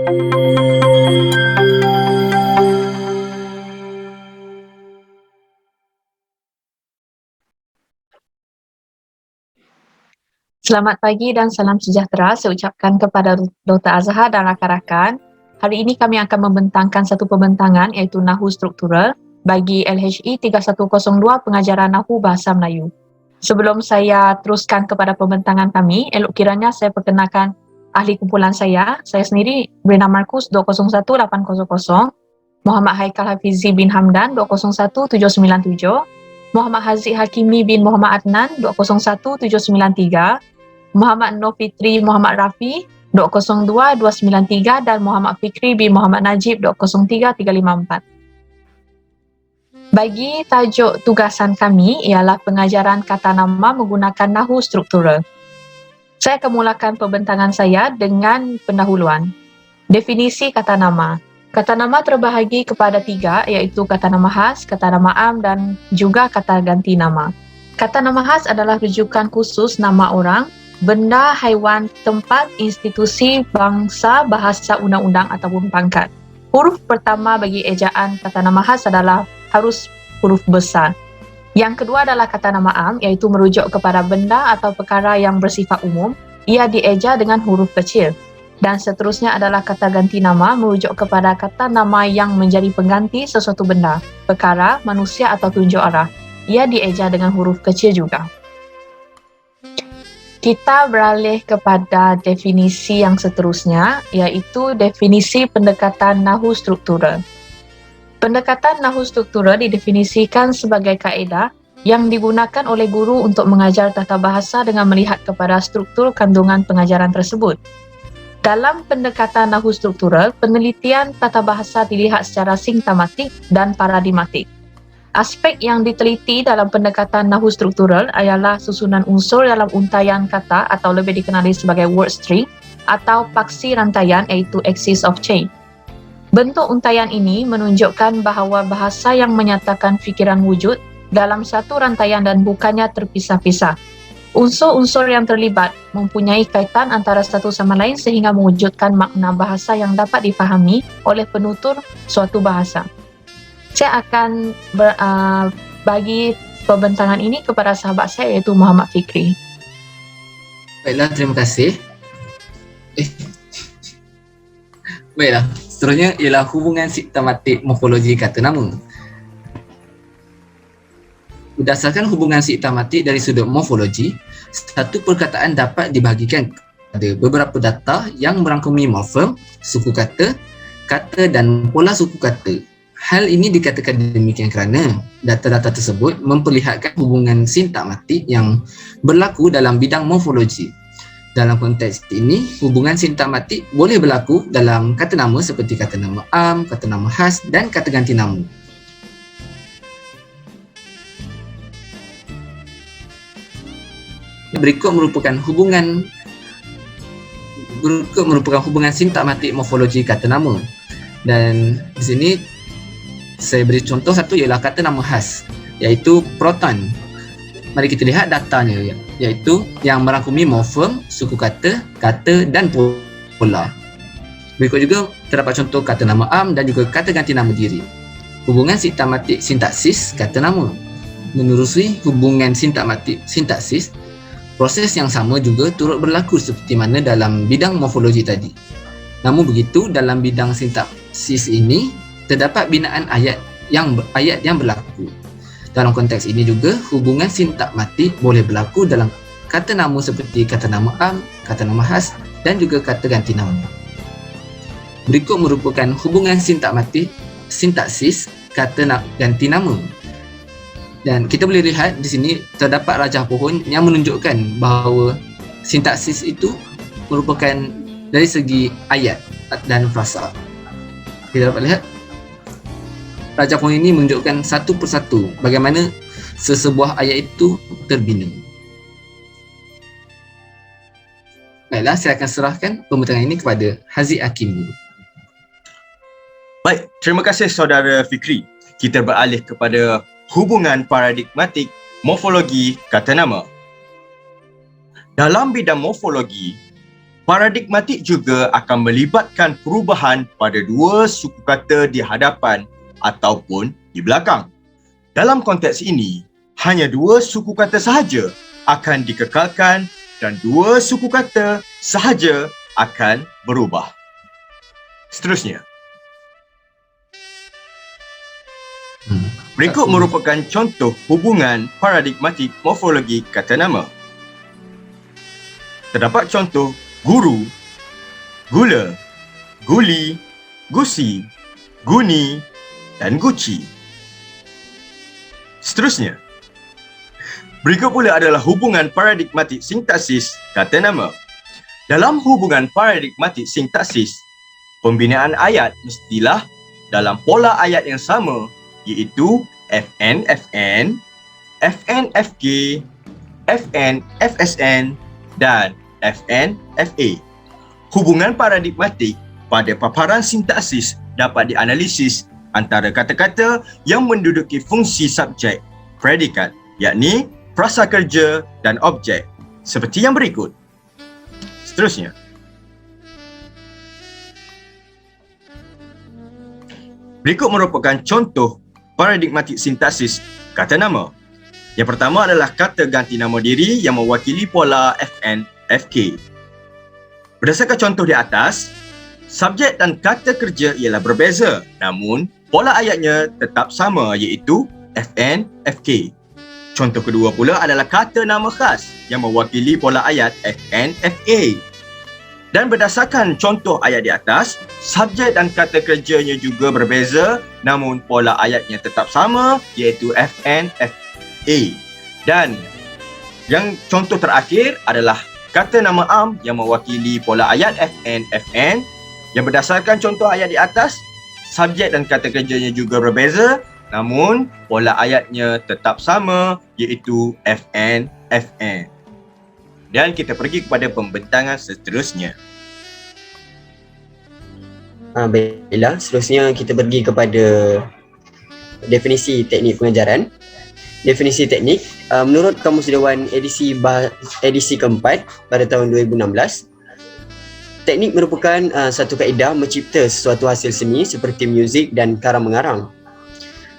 Selamat pagi dan salam sejahtera saya ucapkan kepada Dr. Azhar dan rakan-rakan. Hari ini kami akan membentangkan satu pembentangan iaitu Nahu Struktural bagi LHE 3102 Pengajaran Nahu Bahasa Melayu. Sebelum saya teruskan kepada pembentangan kami, elok kiranya saya perkenalkan ahli kumpulan saya. Saya sendiri Brina Markus 201800, Muhammad Haikal Hafizi bin Hamdan 201797, Muhammad Haziq Hakimi bin Muhammad Adnan 201793, Muhammad Nur Fitri Muhammad Rafi 202293 dan Muhammad Fikri bin Muhammad Najib 203354. Bagi tajuk tugasan kami ialah pengajaran kata nama menggunakan Nahu Struktural. Saya akan mulakan pembentangan saya dengan pendahuluan. Definisi kata nama. Kata nama terbahagi kepada 3 iaitu kata nama khas, kata nama am dan juga kata ganti nama. Kata nama khas adalah rujukan khusus nama orang, benda, haiwan, tempat, institusi, bangsa, bahasa, undang-undang ataupun pangkat. Huruf pertama bagi ejaan kata nama khas adalah harus huruf besar. Yang kedua adalah kata nama am, iaitu merujuk kepada benda atau perkara yang bersifat umum. Ia dieja dengan huruf kecil. Dan seterusnya adalah kata ganti nama, merujuk kepada kata nama yang menjadi pengganti sesuatu benda, perkara, manusia atau tunjuk arah. Ia dieja dengan huruf kecil juga. Kita beralih kepada definisi yang seterusnya, iaitu definisi pendekatan Nahu Struktural. Pendekatan Nahu Struktural didefinisikan sebagai kaedah yang digunakan oleh guru untuk mengajar tata bahasa dengan melihat kepada struktur kandungan pengajaran tersebut. Dalam pendekatan Nahu Struktural, penelitian tata bahasa dilihat secara sintakmatik dan paradigmatik. Aspek yang diteliti dalam pendekatan Nahu Struktural ialah susunan unsur dalam untaian kata atau lebih dikenali sebagai word string atau paksi rantaian iaitu axis of chain. Bentuk untaian ini menunjukkan bahawa bahasa yang menyatakan fikiran wujud dalam satu rantaian dan bukannya terpisah-pisah. Unsur-unsur yang terlibat mempunyai kaitan antara satu sama lain sehingga mewujudkan makna bahasa yang dapat difahami oleh penutur suatu bahasa. Saya akan bagi pembentangan ini kepada sahabat saya iaitu Muhammad Fikri. Baiklah, terima kasih. Baiklah, seterusnya ialah hubungan sintakmatik morfologi kata nama. Berdasarkan hubungan sintakmatik dari sudut morfologi, satu perkataan dapat dibahagikan kepada beberapa data yang merangkumi morfem, suku kata, kata dan pola suku kata. Hal ini dikatakan demikian kerana data-data tersebut memperlihatkan hubungan sintakmatik yang berlaku dalam bidang morfologi. Dalam konteks ini, hubungan sintakmatik boleh berlaku dalam kata nama seperti kata nama am, kata nama khas dan kata ganti nama. Berikut merupakan hubungan sintakmatik morfologi kata nama. Dan di sini saya beri contoh satu ialah kata nama khas iaitu proton. Mari kita lihat datanya iaitu yang merangkumi morfem, suku kata, kata dan pola. Berikut juga terdapat contoh kata nama am dan juga kata ganti nama diri. Hubungan sintakmatik sintaksis kata nama. Menerusi hubungan sintakmatik sintaksis, proses yang sama juga turut berlaku seperti mana dalam bidang morfologi tadi. Namun begitu, dalam bidang sintaksis ini terdapat binaan ayat yang berlaku. Dalam konteks ini juga, hubungan sintakmatik boleh berlaku dalam kata nama seperti kata nama am, kata nama khas dan juga kata ganti nama. Berikut merupakan hubungan sintakmatik sintaksis kata ganti nama. Dan kita boleh lihat di sini terdapat rajah pohon yang menunjukkan bahawa sintaksis itu merupakan dari segi ayat dan frasa. Kita dapat lihat rajah pohon ini menunjukkan satu persatu bagaimana sesebuah ayat itu terbina. Baiklah, saya akan serahkan pembentangan ini kepada Haziq Hakimi. Baik, terima kasih saudara Fikri. Kita beralih kepada hubungan paradigmatik morfologi kata nama. Dalam bidang morfologi, Paradigmatik juga akan melibatkan perubahan pada dua suku kata di hadapan ataupun di belakang. Dalam konteks ini, hanya dua suku kata sahaja akan dikekalkan dan dua suku kata sahaja akan berubah. Seterusnya, berikut merupakan contoh hubungan paradigmatik morfologi kata nama. Terdapat contoh guru, gula, guli, gusi, guni dan guci. Seterusnya, berikut pula adalah hubungan paradigmatik sintaksis kata nama. Dalam hubungan paradigmatik sintaksis, pembinaan ayat mestilah dalam pola ayat yang sama, iaitu FN, FN, FN, FG, FN, FSN dan FN, FA. Hubungan paradigmatik pada paparan sintaksis dapat dianalisis antara kata-kata yang menduduki fungsi subjek, predikat, yakni prasakerja dan objek, seperti yang berikut. Seterusnya, berikut merupakan contoh paradigmatik sintaksis kata nama. Yang pertama adalah kata ganti nama diri yang mewakili pola FN, FK. Berdasarkan contoh di atas, subjek dan kata kerja ialah berbeza, namun pola ayatnya tetap sama, iaitu FN, FK. Contoh kedua pula adalah kata nama khas yang mewakili pola ayat FN, FA. Dan berdasarkan contoh ayat di atas, subjek dan kata kerjanya juga berbeza, namun pola ayatnya tetap sama, iaitu FN, FA. Dan yang contoh terakhir adalah kata nama am yang mewakili pola ayat FN, FN. Yang berdasarkan contoh ayat di atas, subjek dan kata kerjanya juga berbeza, namun pola ayatnya tetap sama, iaitu FN, FN. Dan kita pergi kepada pembentangan seterusnya. Baiklah, seterusnya kita pergi kepada definisi teknik pengajaran. Definisi teknik, menurut Kamus Dewan edisi keempat pada tahun 2016, teknik merupakan satu kaedah mencipta sesuatu hasil seni seperti muzik dan karang mengarang.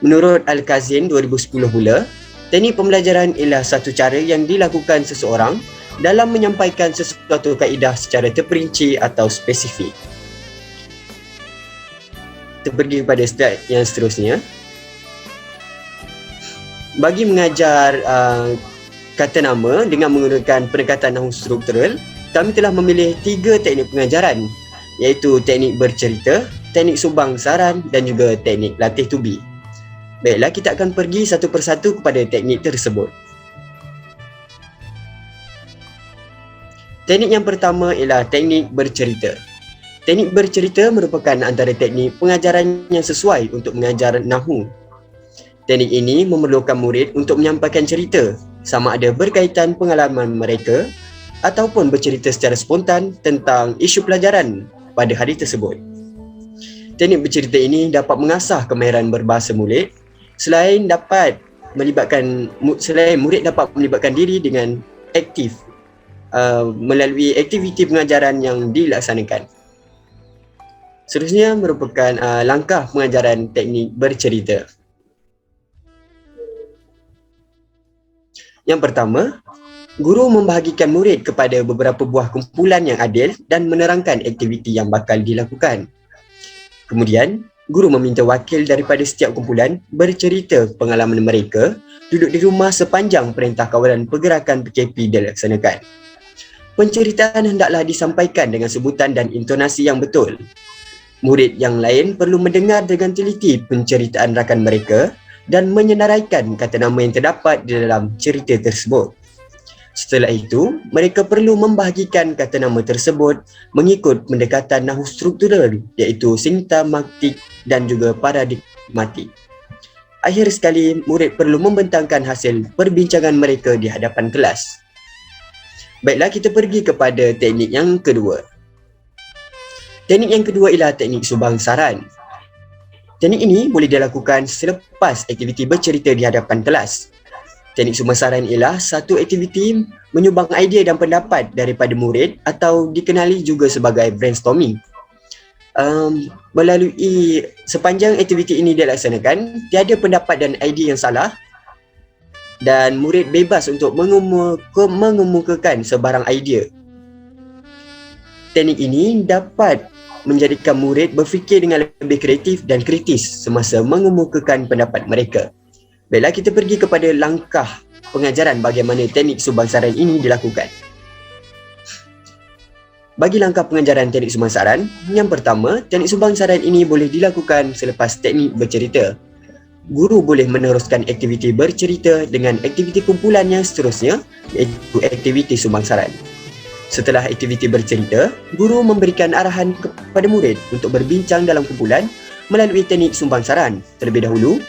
Menurut Al-Kazin 2010 pula, teknik pembelajaran ialah satu cara yang dilakukan seseorang dalam menyampaikan sesuatu kaedah secara terperinci atau spesifik. Kita pergi kepada slide yang seterusnya. Bagi mengajar kata nama dengan menggunakan pendekatan nahu struktural, kami telah memilih 3 teknik pengajaran, iaitu teknik bercerita, teknik subang saran dan juga teknik latih tubi. Baiklah, kita akan pergi satu persatu kepada teknik tersebut. Teknik yang pertama ialah teknik bercerita. Teknik bercerita merupakan antara teknik pengajaran yang sesuai untuk mengajar nahu. Teknik ini memerlukan murid untuk menyampaikan cerita, sama ada berkaitan pengalaman mereka ataupun bercerita secara spontan tentang isu pelajaran pada hari tersebut. Teknik bercerita ini dapat mengasah kemahiran berbahasa murid selain murid dapat melibatkan diri dengan aktif melalui aktiviti pengajaran yang dilaksanakan. Seterusnya merupakan langkah pengajaran teknik bercerita. Yang pertama, guru membahagikan murid kepada beberapa buah kumpulan yang adil dan menerangkan aktiviti yang bakal dilakukan. Kemudian, guru meminta wakil daripada setiap kumpulan bercerita pengalaman mereka duduk di rumah sepanjang perintah kawalan pergerakan PKP dilaksanakan. Penceritaan hendaklah disampaikan dengan sebutan dan intonasi yang betul. Murid yang lain perlu mendengar dengan teliti penceritaan rakan mereka dan menyenaraikan kata nama yang terdapat di dalam cerita tersebut. Setelah itu, mereka perlu membahagikan kata nama tersebut mengikut pendekatan nahu struktural, iaitu sintaktik dan juga paradigmatik. Akhir sekali, murid perlu membentangkan hasil perbincangan mereka di hadapan kelas. Baiklah, kita pergi kepada teknik yang kedua. Teknik yang kedua ialah teknik subang saran. Teknik ini boleh dilakukan selepas aktiviti bercerita di hadapan kelas. Teknik sumbansaran ialah satu aktiviti menyumbang idea dan pendapat daripada murid atau dikenali juga sebagai brainstorming. Melalui sepanjang aktiviti ini dilaksanakan, tiada pendapat dan idea yang salah dan murid bebas untuk mengemukakan sebarang idea. Teknik ini dapat menjadikan murid berfikir dengan lebih kreatif dan kritis semasa mengemukakan pendapat mereka. Baiklah, kita pergi kepada langkah pengajaran bagaimana teknik sumbansaran ini dilakukan. Bagi langkah pengajaran teknik sumbansaran, yang pertama, teknik sumbansaran ini boleh dilakukan selepas teknik bercerita. Guru boleh meneruskan aktiviti bercerita dengan aktiviti kumpulan yang seterusnya, iaitu aktiviti sumbansaran. Setelah aktiviti bercerita, guru memberikan arahan kepada murid untuk berbincang dalam kumpulan melalui teknik sumbansaran. Terlebih dahulu,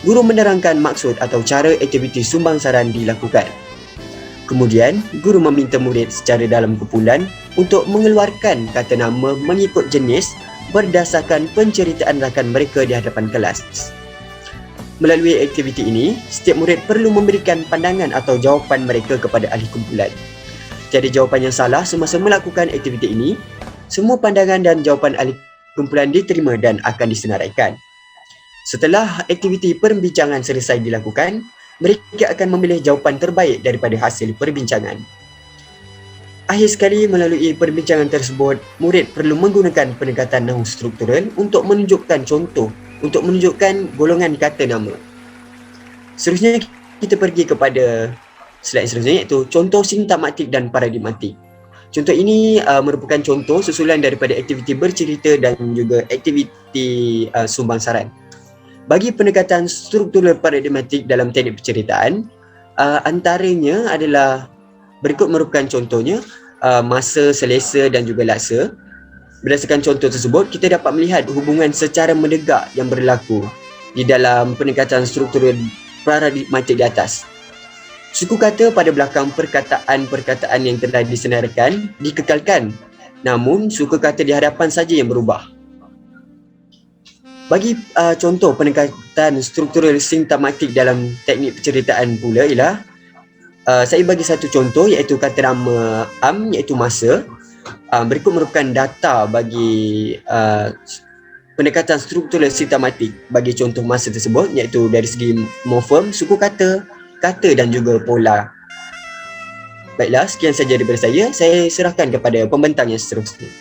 guru menerangkan maksud atau cara aktiviti sumbansaran dilakukan. Kemudian, guru meminta murid secara dalam kumpulan untuk mengeluarkan kata nama mengikut jenis berdasarkan penceritaan rakan mereka di hadapan kelas. Melalui aktiviti ini, setiap murid perlu memberikan pandangan atau jawapan mereka kepada ahli kumpulan. Tiada jawapan yang salah semasa melakukan aktiviti ini. Semua pandangan dan jawapan ahli kumpulan diterima dan akan disenaraikan. Setelah aktiviti perbincangan selesai dilakukan, mereka akan memilih jawapan terbaik daripada hasil perbincangan. Akhir sekali, melalui perbincangan tersebut, murid perlu menggunakan pendekatan nahu struktural untuk menunjukkan contoh, untuk menunjukkan golongan kata nama. Seterusnya, kita pergi kepada slide seterusnya, iaitu contoh sintakmatik dan paradigmatik. Contoh ini merupakan contoh susulan daripada aktiviti bercerita dan juga aktiviti sumbansaran. Bagi pendekatan struktural paradigmatik dalam teknik penceritaan, antaranya adalah berikut merupakan contohnya, masa, selesa dan juga laksa. Berdasarkan contoh tersebut, kita dapat melihat hubungan secara menegak yang berlaku di dalam pendekatan struktural paradigmatik di atas. Suku kata pada belakang perkataan-perkataan yang telah disenaraikan dikekalkan, namun suku kata di hadapan saja yang berubah. Bagi contoh pendekatan struktural sintakmatik dalam teknik penceritaan pula ialah saya bagi satu contoh, iaitu kata nama iaitu masa. Berikut merupakan data bagi pendekatan struktural sintakmatik bagi contoh masa tersebut, iaitu dari segi morfem, suku kata, kata dan juga pola. Baiklah, sekian saja daripada saya. Saya serahkan kepada pembentang yang seterusnya.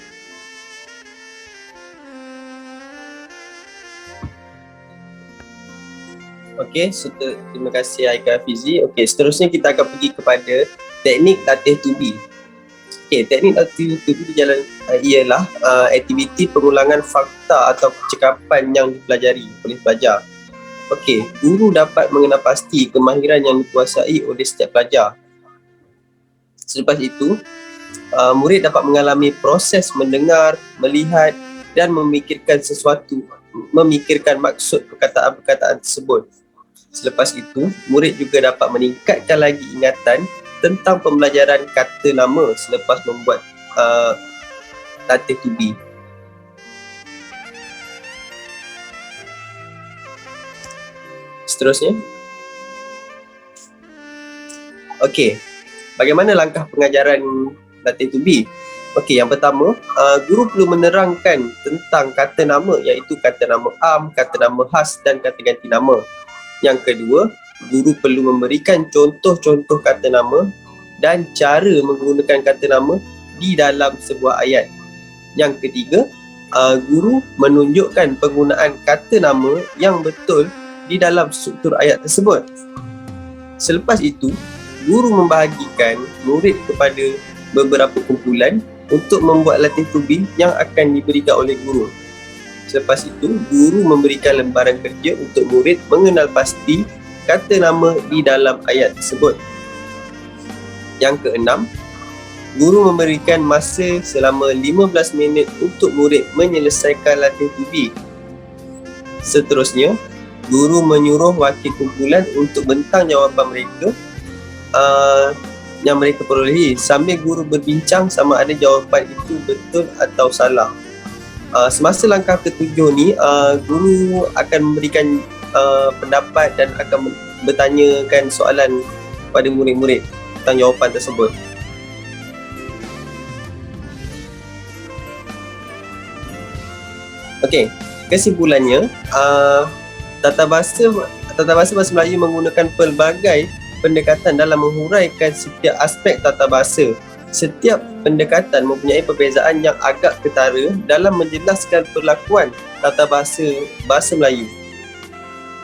Okey, terima kasih Aika Fizi. Okey, seterusnya kita akan pergi kepada teknik latih tubi. Okey, teknik latih tubi ialah aktiviti pengulangan fakta atau percakapan yang dipelajari oleh pelajar. Okey, guru dapat mengenal pasti kemahiran yang dikuasai oleh setiap pelajar. Selepas itu, murid dapat mengalami proses mendengar, melihat dan memikirkan maksud perkataan-perkataan tersebut. Selepas itu, murid juga dapat meningkatkan lagi ingatan tentang pembelajaran kata nama selepas membuat latih tubi. Seterusnya. Okey, bagaimana langkah pengajaran latih tubi? Okey, yang pertama, guru perlu menerangkan tentang kata nama, iaitu kata nama am, kata nama khas dan kata ganti nama. Yang kedua, guru perlu memberikan contoh-contoh kata nama dan cara menggunakan kata nama di dalam sebuah ayat. Yang ketiga, guru menunjukkan penggunaan kata nama yang betul di dalam struktur ayat tersebut. Selepas itu, guru membahagikan murid kepada beberapa kumpulan untuk membuat latih tubi yang akan diberikan oleh guru. Selepas itu, guru memberikan lembaran kerja untuk murid mengenal pasti kata nama di dalam ayat tersebut. Yang keenam, guru memberikan masa selama 15 minit untuk murid menyelesaikan latih tubi. Seterusnya, guru menyuruh wakil kumpulan untuk bentang jawapan mereka yang mereka perolehi sambil guru berbincang sama ada jawapan itu betul atau salah. Semasa langkah ketujuh ni, guru akan memberikan pendapat dan akan bertanyakan soalan pada murid-murid tentang jawapan tersebut. Okey, kesimpulannya, tata bahasa bahasa Melayu menggunakan pelbagai pendekatan dalam menghuraikan setiap aspek tata bahasa. Setiap pendekatan mempunyai perbezaan yang agak ketara dalam menjelaskan perlakuan tata bahasa Melayu.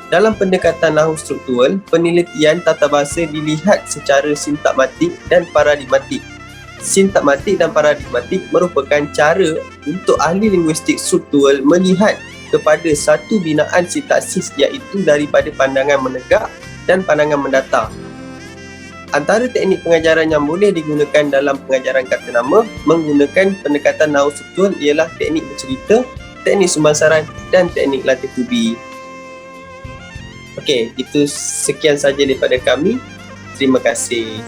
Dalam pendekatan nahu struktural, penelitian tata bahasa dilihat secara sintakmatik dan paradigmatik. Sintakmatik dan paradigmatik merupakan cara untuk ahli linguistik struktural melihat kepada satu binaan sintaksis, iaitu daripada pandangan menegak dan pandangan mendatar. Antara teknik pengajaran yang boleh digunakan dalam pengajaran kata nama menggunakan pendekatan nahu struktural ialah teknik bercerita, teknik sumbansaran dan teknik latih tubi. Okey, itu sekian saja daripada kami. Terima kasih.